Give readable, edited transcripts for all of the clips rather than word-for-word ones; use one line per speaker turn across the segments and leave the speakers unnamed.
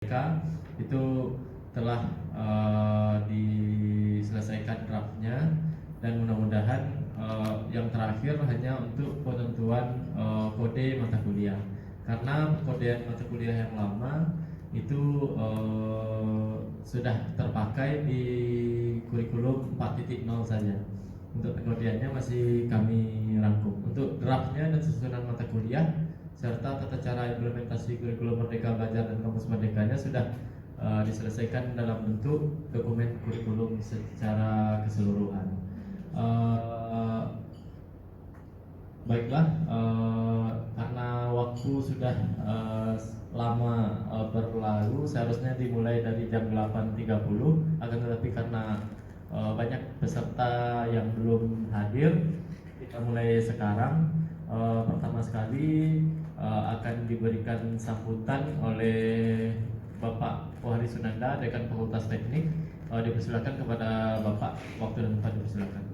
itu telah diselesaikan draftnya, dan mudah-mudahan yang terakhir hanya untuk penentuan kode mata kuliah, karena kode mata kuliah yang lama itu sudah terpakai di kurikulum 4.0 saja. Untuk pengkodeannya masih kami rangkum. Untuk draftnya dan susunan mata kuliah serta tata cara implementasi kurikulum Merdeka Belajar dan Kampus Merdekanya sudah diselesaikan dalam bentuk dokumen kurikulum secara keseluruhan. Baiklah, karena waktu sudah lama berlalu, seharusnya dimulai dari jam 8.30, akan tetapi karena banyak peserta yang belum hadir, kita mulai sekarang. Pertama sekali akan diberikan sambutan oleh Bapak Pohari Sunanda, Dekan Fakultas Teknik. Dipersilakan kepada Bapak, waktu dan tempat dipersilakan.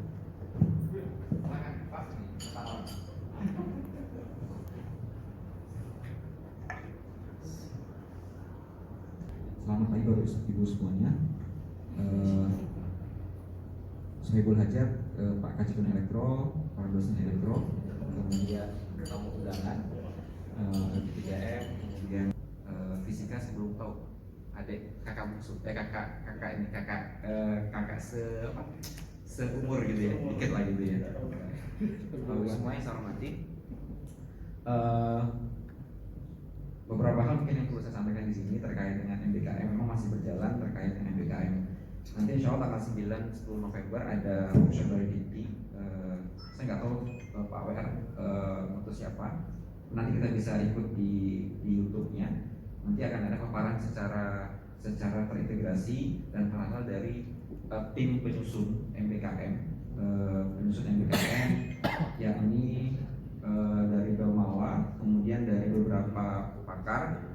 Selamat pagi Bapak Ibu semuanya. Sohibul Hajat, Pak Kajipun Elektro, para dosen elektro, kemudian tamu undangan, 3M, kemudian fisika saya belum tahu. Adik kakak bungsu, kakak seumur gitu ya, dikit lah gitu ya. Semuanya saya hormati. Beberapa hal mungkin yang perlu saya sampaikan di sini terkait dengan MBKM memang masih berjalan terkait dengan MBKM. Nanti insya Allah tanggal 9-10 November ada workshop dari DIPTI. Saya nggak tahu Pak WR untuk siapa. Nanti kita bisa ikut di YouTube-nya. Nanti akan ada paparan secara terintegrasi dan hal-hal dari tim penyusun MBKM, yakni dari Belmawa, kemudian dari beberapa pakar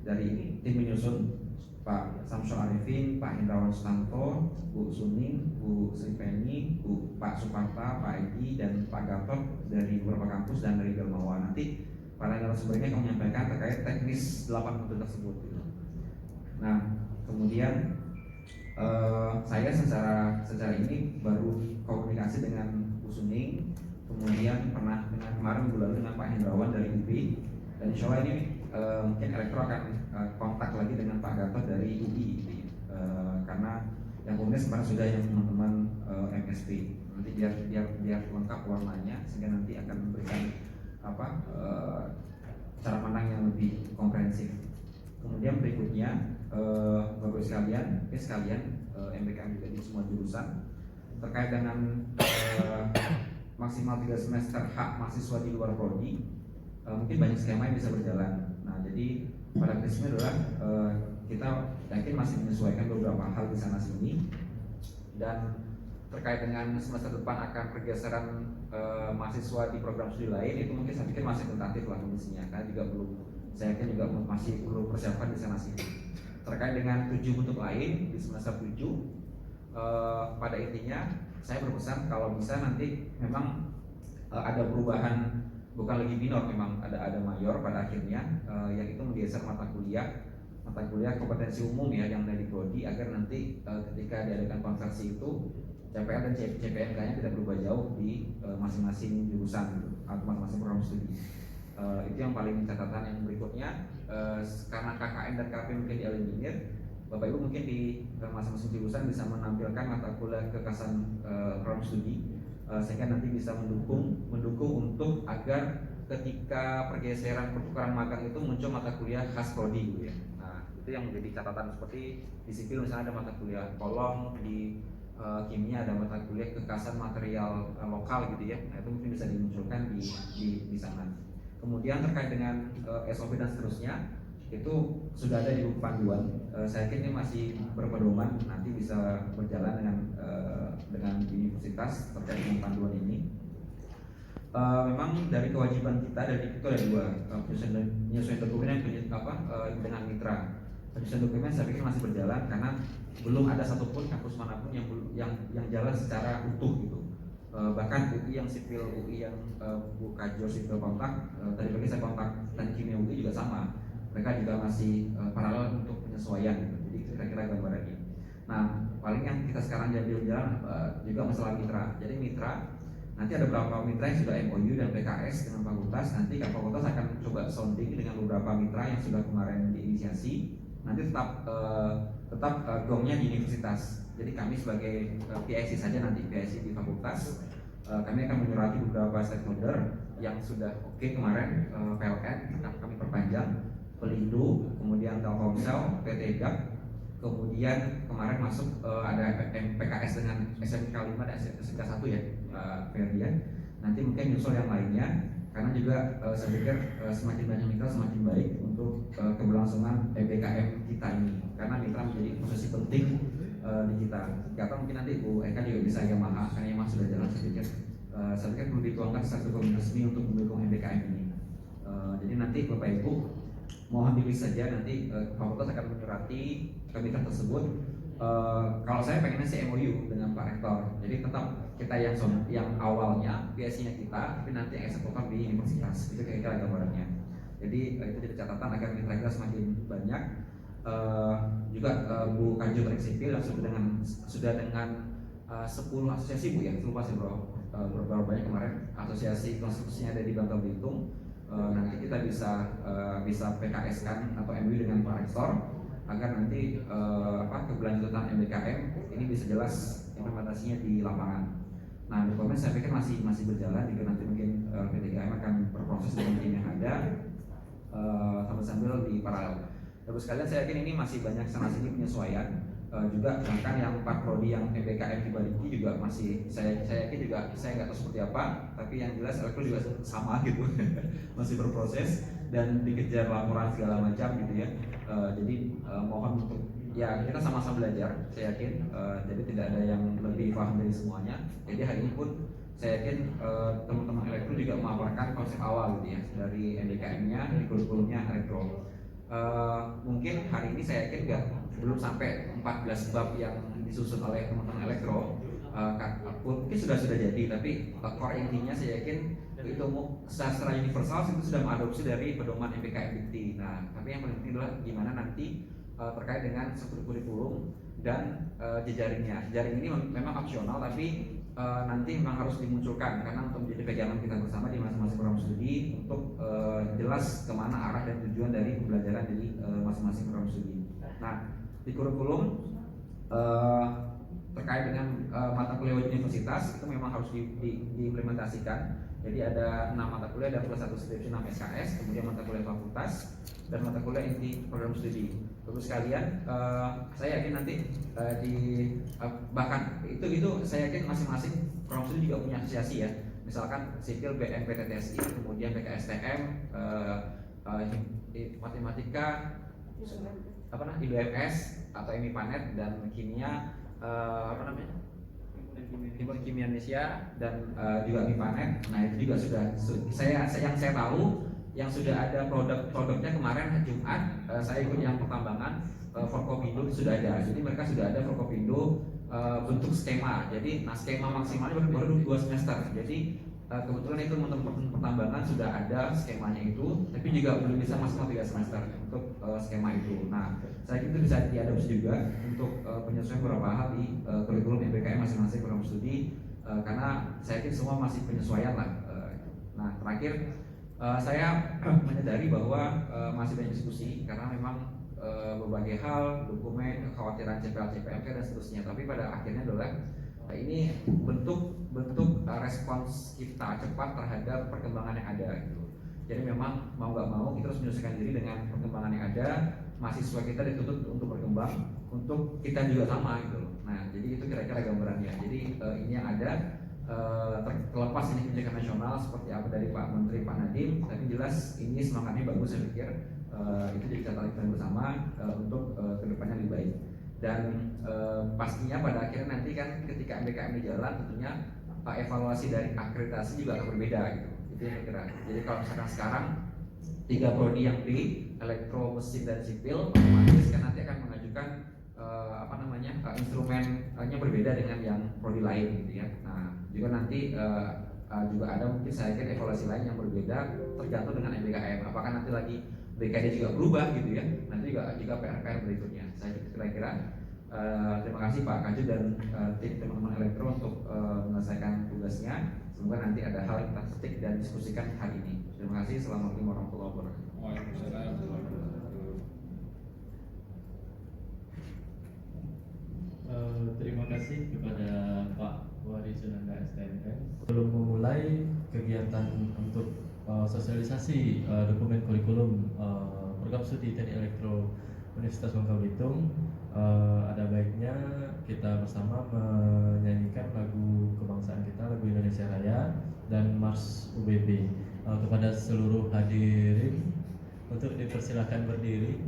dari tim penyusun, Pak Samsul Arifin, Pak Hendrawan Sutanto, Bu Suning, Bu Sripeni, Pak Suparta, Pak Edi, dan Pak Gatot dari beberapa kampus dan dari Belmawa. Nanti para narasumbernya akan menyampaikan terkait teknis 8 modul tersebut. Nah, kemudian saya secara ini baru komunikasi dengan Bu Suning, kemudian pernah dengan kemarin bulan dengan Pak Hendrawan dari UPI, dan insya Allah ini mungkin elektro akan kontak lagi dengan Pak Gatot dari UI, karena yang komunis kemarin sudah yang teman-teman MSP. Nanti biar lengkap warnanya sehingga nanti akan memberikan cara pandang yang lebih komprehensif. Kemudian berikutnya Bapak sekalian MBKM juga di semua jurusan terkait dengan maksimal 3 semester hak mahasiswa di luar prodi, mungkin banyak skema yang bisa berjalan. Nah, jadi pada prinsipnya adalah kita yakin masih menyesuaikan beberapa hal di sana sini, dan terkait dengan semester depan akan pergeseran mahasiswa di program studi lain, itu mungkin saya pikir masih tentatif lah kondisinya, karena juga belum, saya yakin juga masih perlu persiapan di sana sini. Terkait dengan 7 bentuk lain di semester 7, pada intinya saya berpesan kalau bisa nanti memang ada perubahan, bukan lagi minor, memang ada mayor pada akhirnya, yang itu menggeser mata kuliah kompetensi umum ya yang dari prodi, agar nanti ketika diadakan konversi itu CPL dan CPNK-nya tidak berubah jauh di masing-masing jurusan gitu, atau masing-masing program studi. Itu yang paling catatan. Yang berikutnya, karena KKN dan KP mungkin dieliminir, Bapak Ibu mungkin di masing-masing jurusan bisa menampilkan mata kuliah kekasan program studi, sehingga nanti bisa mendukung untuk agar ketika pergeseran pertukaran magang itu muncul mata kuliah khas prodi gitu ya. Nah, itu yang menjadi catatan. Seperti di sipil misalnya ada mata kuliah kolom, di kimia ada mata kuliah kekasan material lokal gitu ya. Nah, itu mungkin bisa dimunculkan di sana. Kemudian terkait dengan SOP dan seterusnya, itu sudah ada di buku panduan. Saya yakin ini masih berpedoman, nanti bisa berjalan dengan universitas terkait dengan panduan ini. Memang dari kewajiban kita dari itu ada 2, penyusunan dokumen dengan mitra. Penyusunan dokumen saya pikir masih berjalan, karena belum ada satupun kampus manapun yang jalan secara utuh gitu. Bahkan UI yang sipil, UI yang Bu Kajor sipil kontak, tadi pagi saya kontak dan kimia UI juga sama. mereka juga masih paralel untuk penyesuaian gitu. Jadi kira-kira gambarannya. Nah, paling yang kita sekarang jadi jalan juga masalah mitra. Jadi mitra nanti ada beberapa mitra yang sudah MOU dan PKS dengan fakultas. Nanti kan fakultas akan coba sounding dengan beberapa mitra yang sudah kemarin diinisiasi. Nanti tetap gongnya di universitas. Jadi kami sebagai PIC saja nanti PIC di fakultas, kami akan menyurati beberapa stakeholder yang sudah oke kemarin, PLN kami perpanjang, Pelindo, kemudian Telkomsel, PT GAP, kemudian kemarin masuk ada PKS dengan SMK 5 dan SMK 1 ya, Ferdian. Nanti mungkin nyusul yang lainnya, karena juga saya pikir semakin banyak mitra semakin baik untuk keberlangsungan MBKM kita ini, karena mitra menjadi posisi penting di kita. Atau mungkin nanti Bu Eka juga bisa Yamaha, karena Yamaha sudah jalan. Saya pikir perlu dituangkan satu dokumen resmi untuk mendukung MBKM ini. Jadi nanti Bapak Ibu mohon dipilih saja, nanti fakultas akan menyurati ke mitra tersebut. Kalau saya pengennya sih MOU dengan Pak Rektor. Jadi tetap kita yang awalnya biasanya kita, tapi nanti eksekutor di universitas. Itu kira-kira gambarannya. Jadi itu jadi catatan agar mitra kita semakin banyak. Juga Bu Kanjo Teknik Sipil yang sudah dengan 10 asosiasi Bu ya, lupa sih berapa banyak kemarin asosiasi konstruksinya ada di Bangka Belitung. Nanti kita bisa PKS kan atau MOU dengan Pak Rektor agar nanti keberlanjutan MBKM ini bisa jelas implementasinya di lapangan. Nah, dokumen saya pikir masih berjalan, juga nanti mungkin PTKM akan berproses dengan tim yang ada sambil di paralel. Terus sekalian saya yakin ini masih banyak sana-sini penyesuaian. Juga bahkan yang 4 prodi yang MBKM di Baliki juga masih saya yakin juga saya nggak tahu seperti apa, tapi yang jelas elektro juga sama gitu masih berproses dan dikejar laporan segala macam gitu ya. Jadi mohon untuk ya kita sama-sama belajar, saya yakin. Jadi tidak ada yang lebih paham dari semuanya. Jadi hari ini pun saya yakin teman-teman elektro juga memaparkan konsep awal gitu ya dari MBKM-nya, di kurikulumnya elektro. Mungkin hari ini saya yakin belum sampai 14 bab yang disusun oleh teman-teman elektro, mungkin sudah jadi, tapi core intinya saya yakin itu secara universal itu sudah mengadopsi dari pedoman MBKM Dikti. Nah, tapi yang paling penting adalah gimana nanti terkait dengan struktur kurikulum dan jejaringnya. Jejaring ini memang opsional, tapi nanti memang harus dimunculkan karena untuk menjadi pegangan kita bersama di masing-masing program studi untuk jelas kemana arah dan tujuan dari pembelajaran di masing-masing program studi. Nah, di kurikulum terkait dengan mata kuliah universitas itu memang harus diimplementasikan. Jadi ada 6 mata kuliah, ada plus 1 skripsi 6 SKS, kemudian mata kuliah fakultas dan mata kuliah inti program studi. Terus sekalian, saya yakin nanti bahkan itu saya yakin masing-masing program studi juga punya asosiasi ya. Misalkan sipil BMPTTSI, kemudian PKSTM, matematika, IBMS atau MIPANET dan kimia Himpunan Kimia Indonesia dan juga MIPANET. Nah, itu juga sudah yang saya tahu yang sudah ada produknya kemarin Jumat saya ikut yang pertambangan Forkopindo sudah ada. Jadi mereka sudah ada Forkopindo bentuk skema. Jadi skema maksimalnya baru 2 semester. Jadi kebetulan itu teman-teman pertambangan sudah ada skemanya itu, tapi juga belum bisa maksimal 3 semester untuk skema itu. Nah, saya kira itu bisa diadopsi juga untuk penyesuaian beberapa hal di kurikulum MBKM masing-masing program studi, karena saya kira semua masih penyesuaian lah. Nah, terakhir saya menyadari bahwa masih banyak diskusi karena memang berbagai hal, dokumen, kekhawatiran CPL, CPMK dan seterusnya. Tapi pada akhirnya adalah ini bentuk respons kita cepat terhadap perkembangan yang ada gitu. Jadi memang mau nggak mau kita harus menyesuaikan diri dengan perkembangan yang ada. Mahasiswa kita dituntut untuk berkembang, untuk kita juga sama gitu. Nah, jadi itu kira-kira gambarannya. Jadi ini yang ada terlepas ini kebijakan nasional seperti apa dari Pak Menteri Pak Nadiem, tapi jelas ini semangatnya bagus saya pikir. Itu jadi catatan kita bersama untuk kedepannya lebih baik. Dan pastinya pada akhirnya nanti kan ketika MBKM jalan tentunya evaluasi dari akreditasi juga akan berbeda gitu. Itu yang kira. Jadi kalau misalkan sekarang 3 prodi yang di elektro, mesin dan sipil, otomatis kan nanti akan mengajukan instrumennya berbeda dengan yang prodi lain gitu ya. Nah, juga nanti juga ada mungkin saya kira evaluasi lain yang berbeda tergantung dengan MBKM. Apakah nanti lagi BKD juga berubah gitu ya. Nanti juga PR-PR berikutnya. Saya kira-kira terima kasih Pak Kaju dan tim teman-teman elektro untuk menyelesaikan tugasnya. Semoga nanti ada hal yang kita ketik dan diskusikan hari ini. Terima kasih. Assalamualaikum warahmatullahi wabarakatuh.
Waalaikumsalam warahmatullahi wabarakatuh.
Terima kasih kepada Pak Wari Sunanda STMN. Sebelum memulai kegiatan untuk sosialisasi dokumen kurikulum program studi Teknik Elektro Universitas Bangka Belitung, ada baiknya kita bersama menyanyikan lagu kebangsaan kita, lagu Indonesia Raya dan Mars UBB. Kepada seluruh hadirin untuk dipersilakan berdiri.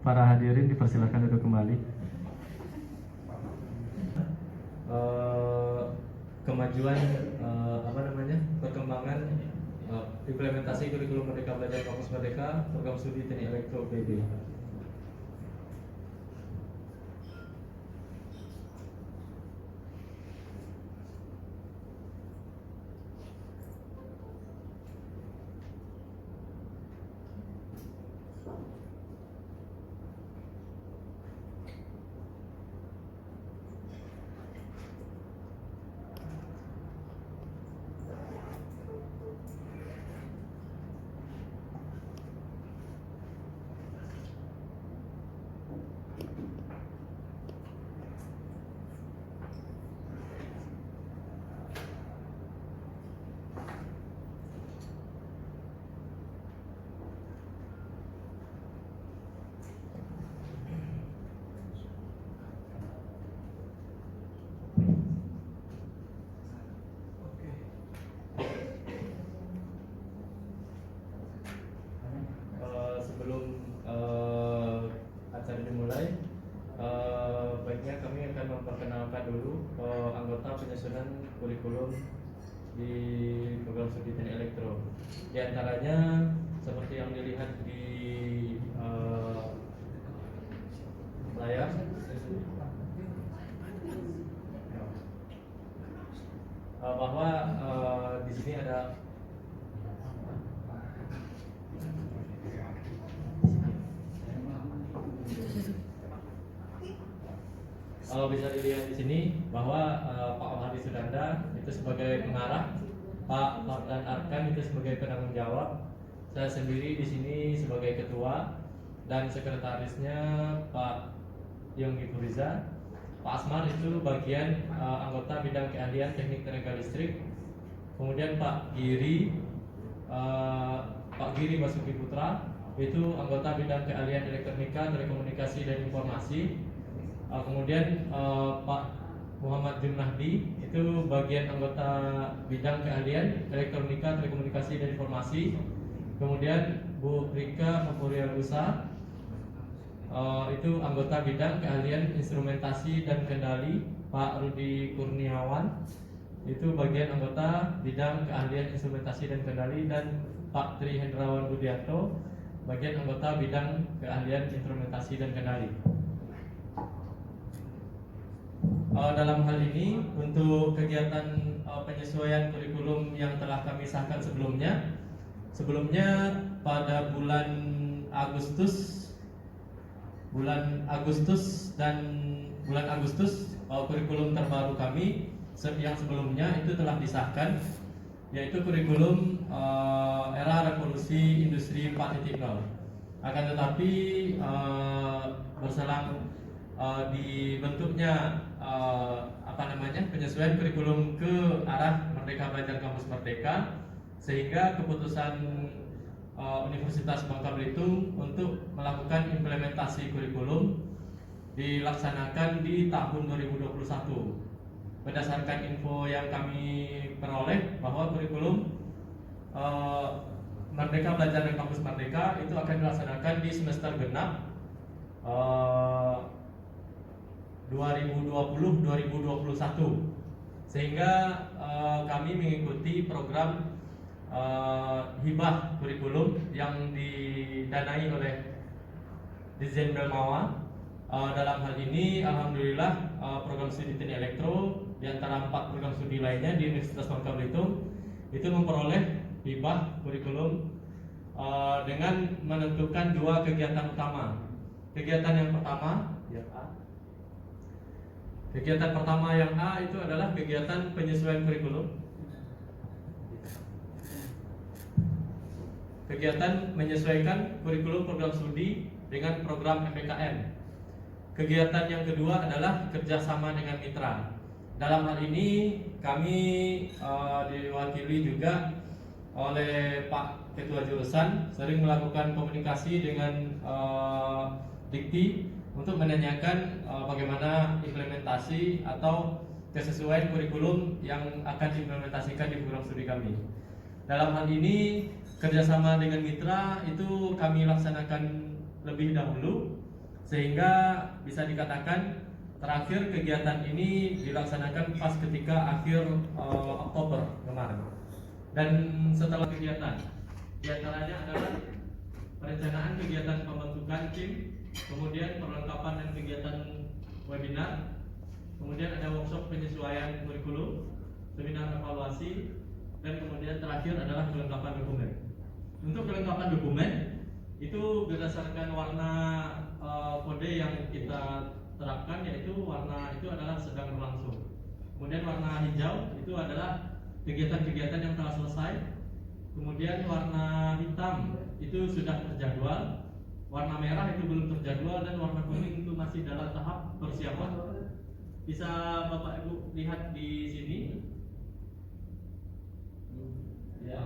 para hadirin dipersilakan duduk kembali. Kemajuan perkembangan implementasi kurikulum Merdeka Belajar Kampus Merdeka program studi Teknik Elektro PB. Sebelum acara dimulai, baiknya kami akan memperkenalkan dulu anggota penyusunan kurikulum di program studi Teknik Elektro. Di antaranya seperti yang dilihat di layar, bahwa di sini ada bisa dilihat di sini bahwa Pak Wahdi Sudanda itu sebagai pengarah, Pak Fardan Arkan itu sebagai penanggung jawab, saya sendiri di sini sebagai ketua, dan sekretarisnya Pak Yonggi Puriza. Pak Asmar itu bagian anggota bidang keahlian teknik tenaga listrik. Kemudian Pak Giri Basuki Putra itu anggota bidang keahlian elektronika, telekomunikasi dan informasi. Kemudian Pak Muhammad Junahdi itu bagian anggota bidang keahlian elektronika, telekomunikasi dan informasi. Kemudian Bu Rika Mapurialusa itu anggota bidang keahlian instrumentasi dan kendali. Pak Rudi Kurniawan itu bagian anggota bidang keahlian instrumentasi dan kendali, dan Pak Tri Hendrawan Budianto bagian anggota bidang keahlian instrumentasi dan kendali. Dalam hal ini untuk kegiatan penyesuaian kurikulum yang telah kami sahkan sebelumnya pada bulan Agustus kurikulum terbaru kami yang sebelumnya itu telah disahkan, yaitu kurikulum era revolusi industri 4.0. Akan tetapi berselang dibentuknya penyesuaian kurikulum ke arah Merdeka Belajar Kampus Merdeka, sehingga keputusan Universitas Bangka Belitung untuk melakukan implementasi kurikulum dilaksanakan di tahun 2021. Berdasarkan info yang kami peroleh bahwa kurikulum Merdeka Belajar dan Kampus Merdeka itu akan dilaksanakan di semester genap 2020-2021, sehingga kami mengikuti program hibah kurikulum yang didanai oleh Dirjen Belmawa. Dalam hal ini alhamdulillah program studi Teknik Elektro di antara 4 program studi lainnya di Universitas Bangka Belitung itu memperoleh hibah kurikulum dengan menentukan 2 kegiatan utama. Kegiatan yang pertama yang A. Kegiatan pertama yang A itu adalah kegiatan penyesuaian kurikulum. Kegiatan menyesuaikan kurikulum program studi dengan program MBKM. Kegiatan yang kedua adalah kerjasama dengan mitra. Dalam hal ini kami diwakili juga oleh Pak Ketua Jurusan, sering melakukan komunikasi dengan Dikti untuk menanyakan bagaimana implementasi atau kesesuaian kurikulum yang akan diimplementasikan di program studi kami. Dalam hal ini kerjasama dengan mitra itu kami laksanakan lebih dahulu sehingga bisa dikatakan terakhir kegiatan ini dilaksanakan pas ketika akhir Oktober kemarin. Dan setelah kegiatan, diantaranya adalah perencanaan kegiatan pembentukan tim, kemudian perlengkapan dan kegiatan webinar, kemudian ada workshop penyesuaian kurikulum, seminar evaluasi, dan kemudian terakhir adalah kelengkapan dokumen. Untuk kelengkapan dokumen itu berdasarkan warna kode yang kita terapkan, yaitu warna itu adalah sedang berlangsung. Kemudian warna hijau itu adalah kegiatan-kegiatan yang telah selesai. Kemudian warna hitam itu sudah terjadwal, warna merah itu belum terjadwal, dan warna kuning itu masih dalam tahap persiapan. Bisa Bapak Ibu lihat di sini. Ya.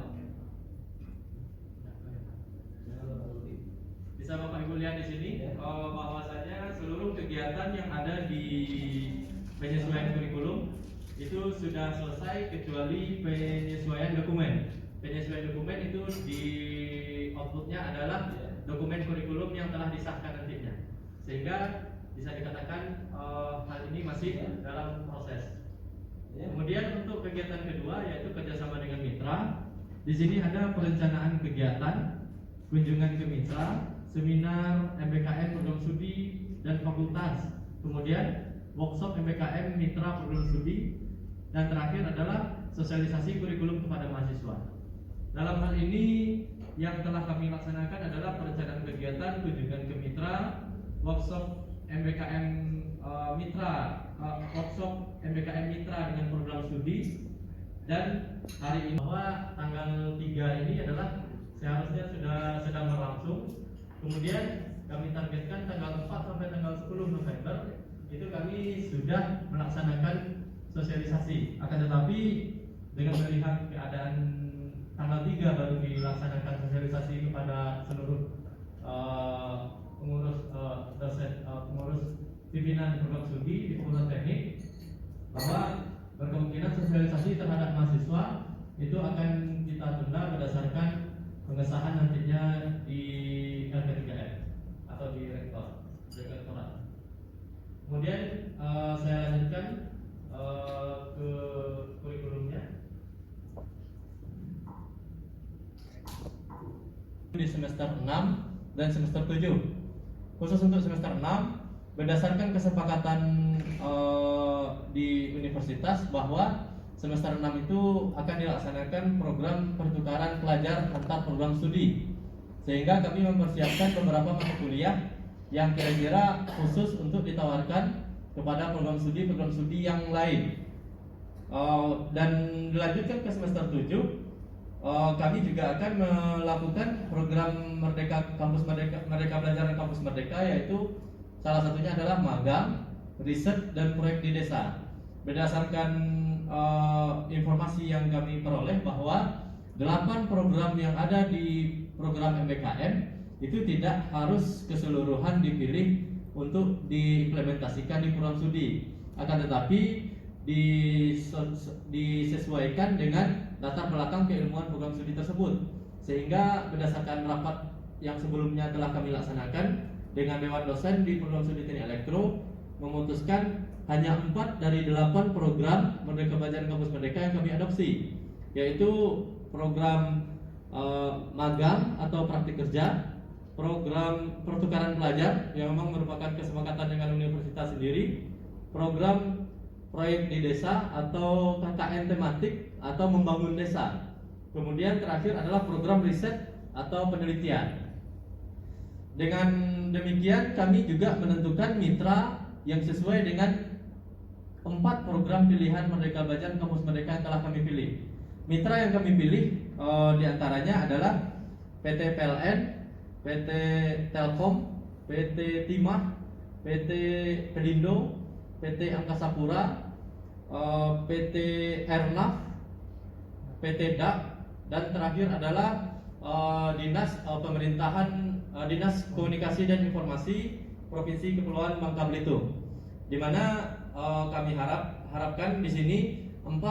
Bisa Bapak Ibu lihat di sini bahwasanya seluruh kegiatan yang ada di penyesuaian kurikulum itu sudah selesai kecuali penyesuaian dokumen. Penyesuaian dokumen itu di outputnya adalah dokumen kurikulum yang telah disahkan nantinya, sehingga bisa dikatakan hal ini masih dalam proses. Kemudian untuk kegiatan kedua yaitu kerjasama dengan mitra. Di sini ada perencanaan kegiatan, kunjungan ke mitra, seminar MBKM program studi dan fakultas, kemudian workshop MBKM mitra program studi, dan terakhir adalah sosialisasi kurikulum kepada mahasiswa. Dalam hal ini yang telah kami laksanakan adalah perencanaan kegiatan, kunjungan ke mitra, workshop MBKM workshop MBKM mitra dengan program studi, dan hari ini bahwa tanggal 3 ini adalah seharusnya sudah sedang berlangsung. Kemudian kami targetkan tanggal 4 sampai tanggal 10 November itu kami sudah melaksanakan sosialisasi. Akan tetapi dengan melihat keadaan tanggal 3 baru dilaksanakan sosialisasi kepada seluruh pengurus dosen, pengurus pimpinan program studi di Fakultas Teknik, bahwa berkemungkinan sosialisasi terhadap mahasiswa itu akan kita tunda berdasarkan pengesahan nantinya di LP3M atau di rektorat. Kemudian saya lanjutkan ke kurikulumnya. Di semester 6 dan semester 7. Khusus untuk semester 6, berdasarkan kesepakatan di universitas bahwa semester 6 itu akan dilaksanakan program pertukaran pelajar antar program studi, sehingga kami mempersiapkan beberapa mata kuliah yang kira-kira khusus untuk ditawarkan kepada program studi yang lain. Dan dilanjutkan ke semester 7, kami juga akan melakukan program Merdeka Belajar dan Kampus Merdeka, yaitu salah satunya adalah magang, riset, dan proyek di desa. Berdasarkan informasi yang kami peroleh bahwa 8 program yang ada di program MBKM itu tidak harus keseluruhan dipilih untuk diimplementasikan di program studi, akan tetapi disesuaikan dengan latar belakang keilmuan program studi tersebut. Sehingga berdasarkan rapat yang sebelumnya telah kami laksanakan dengan Dewan Dosen di program studi Teknik Elektro, memutuskan hanya 4 dari 8 program Merdeka Belajar dan Kampus Merdeka yang kami adopsi, yaitu program magang atau praktik kerja, program pertukaran pelajar yang memang merupakan kesepakatan dengan universitas sendiri, program proyek di desa atau KKN tematik atau membangun desa, kemudian terakhir adalah program riset atau penelitian. Dengan demikian kami juga menentukan mitra yang sesuai dengan 4 program pilihan Merdeka Belajar dan Kampus Merdeka yang telah kami pilih. Mitra yang kami pilih diantaranya adalah PT PLN, PT Telkom, PT Timah, PT Pelindo, PT Angkasa Pura, PT Airnav, PT DAK, dan terakhir adalah Dinas Dinas Komunikasi dan Informasi Provinsi Kepulauan Bangka Belitung, di mana kami harapkan di sini 4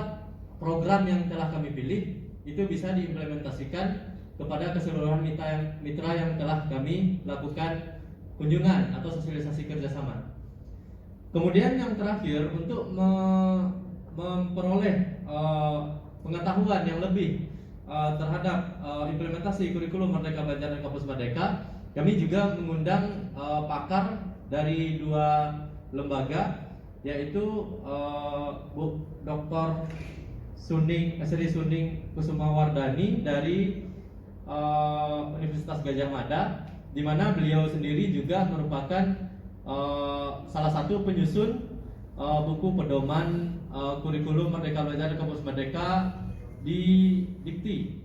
program yang telah kami pilih itu bisa diimplementasikan kepada keseluruhan mitra yang telah kami lakukan kunjungan atau sosialisasi kerjasama. Kemudian yang terakhir untuk memperoleh pengetahuan yang lebih terhadap implementasi kurikulum Merdeka Belajar dan Kampus Merdeka, kami juga mengundang pakar dari 2 lembaga, yaitu Bu Dr. Sri Suning Kusumawardani dari Universitas Gadjah Mada, di mana beliau sendiri juga merupakan salah satu penyusun buku pedoman kurikulum Merdeka Belajar dan Kampus Merdeka di Dikti.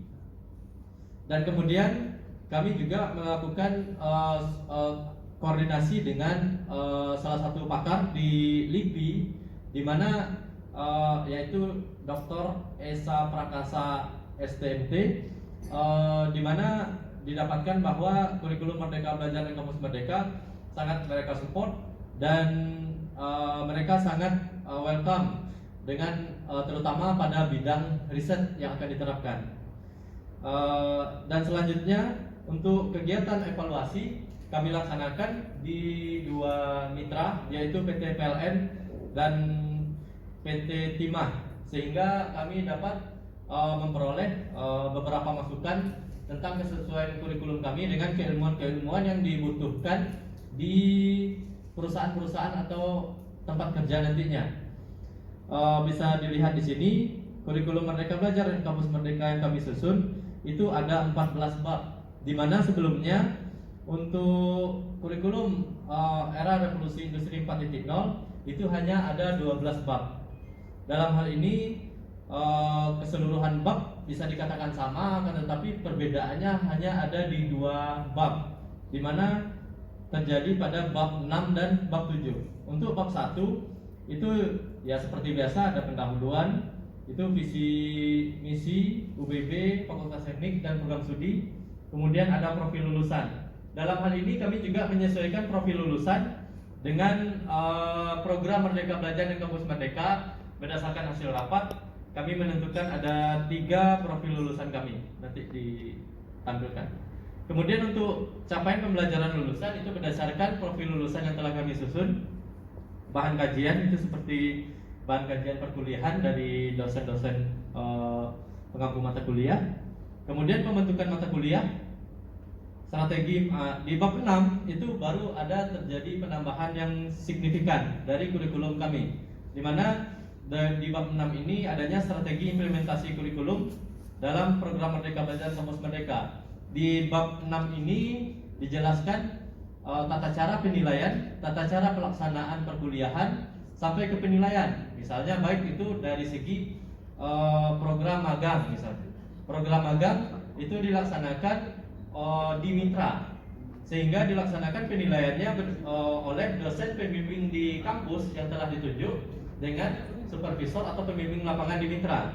Dan kemudian kami juga melakukan koordinasi dengan salah satu pakar di LIPI, di mana yaitu Dr. Esa Prakasa STMT, di mana didapatkan bahwa kurikulum Merdeka Belajar dan Kampus Merdeka sangat mereka support, dan mereka sangat welcome dengan terutama pada bidang riset yang akan diterapkan. Dan selanjutnya untuk kegiatan evaluasi kami laksanakan di 2 mitra, yaitu PT PLN dan PT Timah, sehingga kami dapat memperoleh beberapa masukan tentang kesesuaian kurikulum kami dengan keilmuan-keilmuan yang dibutuhkan di perusahaan-perusahaan atau tempat kerja nantinya. Bisa dilihat di sini kurikulum Merdeka Belajar dan Kampus Merdeka yang kami susun itu ada 14 bab, di mana sebelumnya untuk kurikulum era revolusi industri 4.0 itu hanya ada 12 bab. Dalam hal ini keseluruhan bab bisa dikatakan sama, akan tetapi perbedaannya hanya ada di 2 bab, di mana terjadi pada bab 6 dan bab 7. Untuk bab 1 itu ya seperti biasa ada pendahuluan, itu visi misi UBB, Fakultas Teknik dan Program Studi. Kemudian ada profil lulusan. Dalam hal ini kami juga menyesuaikan profil lulusan dengan program Merdeka Belajar dan Kampus Merdeka. Berdasarkan hasil rapat, kami menentukan ada 3 profil lulusan kami, nanti ditampilkan. Kemudian untuk capaian pembelajaran lulusan itu berdasarkan profil lulusan yang telah kami susun. Bahan kajian itu seperti bahan kajian perkuliahan dari dosen-dosen pengampu mata kuliah. Kemudian pembentukan mata kuliah, strategi di bab 6 itu baru ada terjadi penambahan yang signifikan dari kurikulum kami, di mana di bab 6 ini adanya strategi implementasi kurikulum dalam program Merdeka Belajar Kampus Merdeka. Di bab 6 ini dijelaskan tata cara penilaian, tata cara pelaksanaan perkuliahan sampai ke penilaian. Misalnya baik itu dari segi program magang, misalnya program magang itu dilaksanakan di mitra, sehingga dilaksanakan penilaiannya oleh dosen pembimbing di kampus yang telah ditunjuk dengan supervisor atau pembimbing lapangan di mitra.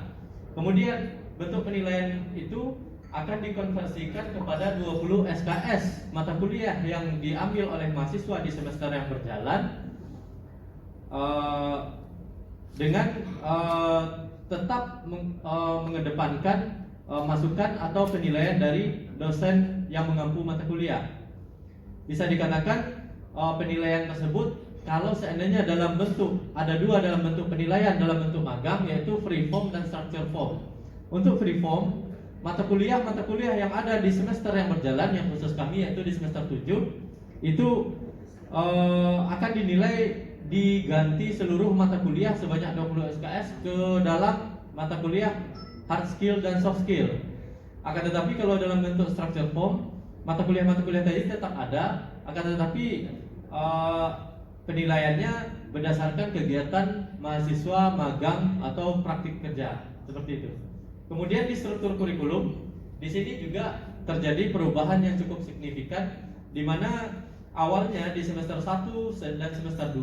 Kemudian bentuk penilaian itu akan dikonversikan kepada 20 SKS mata kuliah yang diambil oleh mahasiswa di semester yang berjalan, dengan tetap mengedepankan masukan atau penilaian dari dosen yang mengampu mata kuliah. Bisa dikatakan penilaian tersebut kalau seandainya dalam bentuk ada 2 dalam bentuk penilaian, dalam bentuk magang, yaitu free form dan structure form. Untuk free form, mata kuliah yang ada di semester yang berjalan, yang khusus kami yaitu di semester 7, itu akan dinilai diganti seluruh mata kuliah sebanyak 20 SKS ke dalam mata kuliah hard skill dan soft skill. Akan tetapi kalau dalam bentuk structure form, mata kuliah tadi tetap ada, akan tetapi penilaiannya berdasarkan kegiatan mahasiswa magang atau praktik kerja, seperti itu. Kemudian di struktur kurikulum, di sini juga terjadi perubahan yang cukup signifikan, di mana awalnya di semester 1 dan semester 2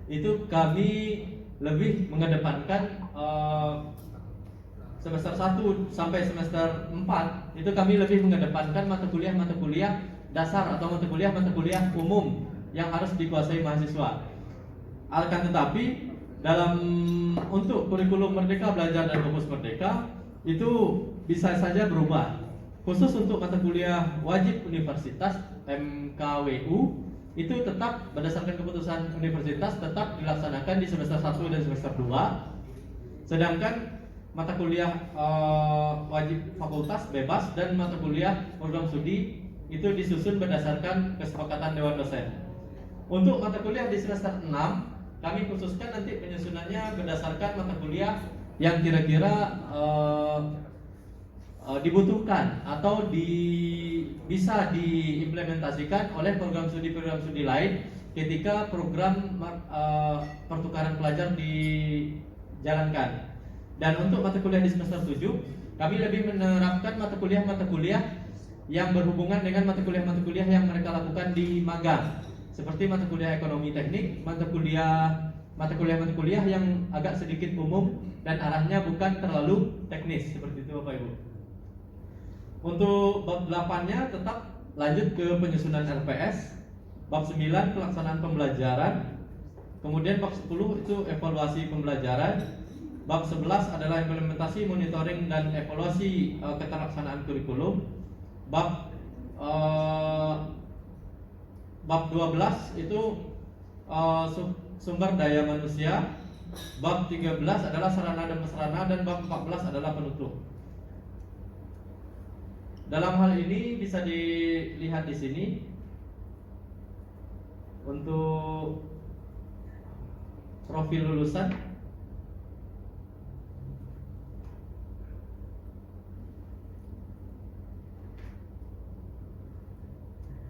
itu kami lebih mengedepankan semester 1 sampai semester 4 itu kami lebih mengedepankan mata kuliah dasar atau mata kuliah umum yang harus dikuasai mahasiswa. Akan tetapi untuk kurikulum Merdeka Belajar dan Kampus Merdeka itu bisa saja berubah. Khusus untuk mata kuliah wajib universitas MKWU itu tetap berdasarkan keputusan universitas tetap dilaksanakan di semester 1 dan semester 2. Sedangkan mata kuliah wajib fakultas bebas dan mata kuliah program studi itu disusun berdasarkan kesepakatan dewan dosen. Untuk mata kuliah di semester 6 kami khususkan nanti penyusunannya berdasarkan mata kuliah yang kira-kira dibutuhkan atau bisa diimplementasikan oleh program studi lain ketika program pertukaran pelajar dijalankan. Dan untuk mata kuliah di semester 7 kami lebih menerapkan mata kuliah yang berhubungan dengan mata kuliah yang mereka lakukan di magang, seperti mata kuliah ekonomi teknik, mata kuliah yang agak sedikit umum dan arahnya bukan terlalu teknis seperti itu Bapak Ibu. Untuk bab 8-nya tetap lanjut ke penyusunan RPS, bab 9 pelaksanaan pembelajaran, kemudian bab 10 itu evaluasi pembelajaran, bab 11 adalah implementasi, monitoring dan evaluasi keterlaksanaan kurikulum, bab 12 itu sumber daya manusia, bab 13 adalah sarana dan prasarana, dan bab 14 adalah penutup. Dalam hal ini bisa dilihat di sini untuk profil lulusan.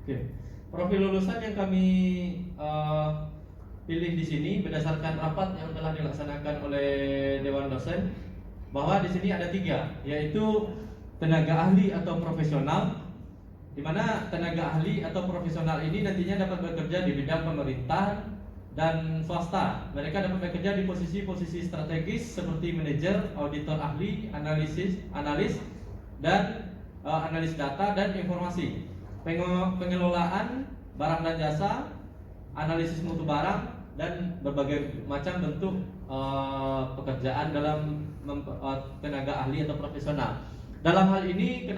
Oke, profil lulusan yang kami pilih di sini berdasarkan rapat yang telah dilaksanakan oleh Dewan Dosen, bahwa di sini ada 3, yaitu tenaga ahli atau profesional, di mana tenaga ahli atau profesional ini nantinya dapat bekerja di bidang pemerintahan dan swasta. Mereka dapat bekerja di posisi-posisi strategis seperti manajer, auditor ahli, analis dan analis data dan informasi, pengelolaan barang dan jasa, analisis mutu barang, dan berbagai macam bentuk pekerjaan dalam tenaga ahli atau profesional. Dalam hal ini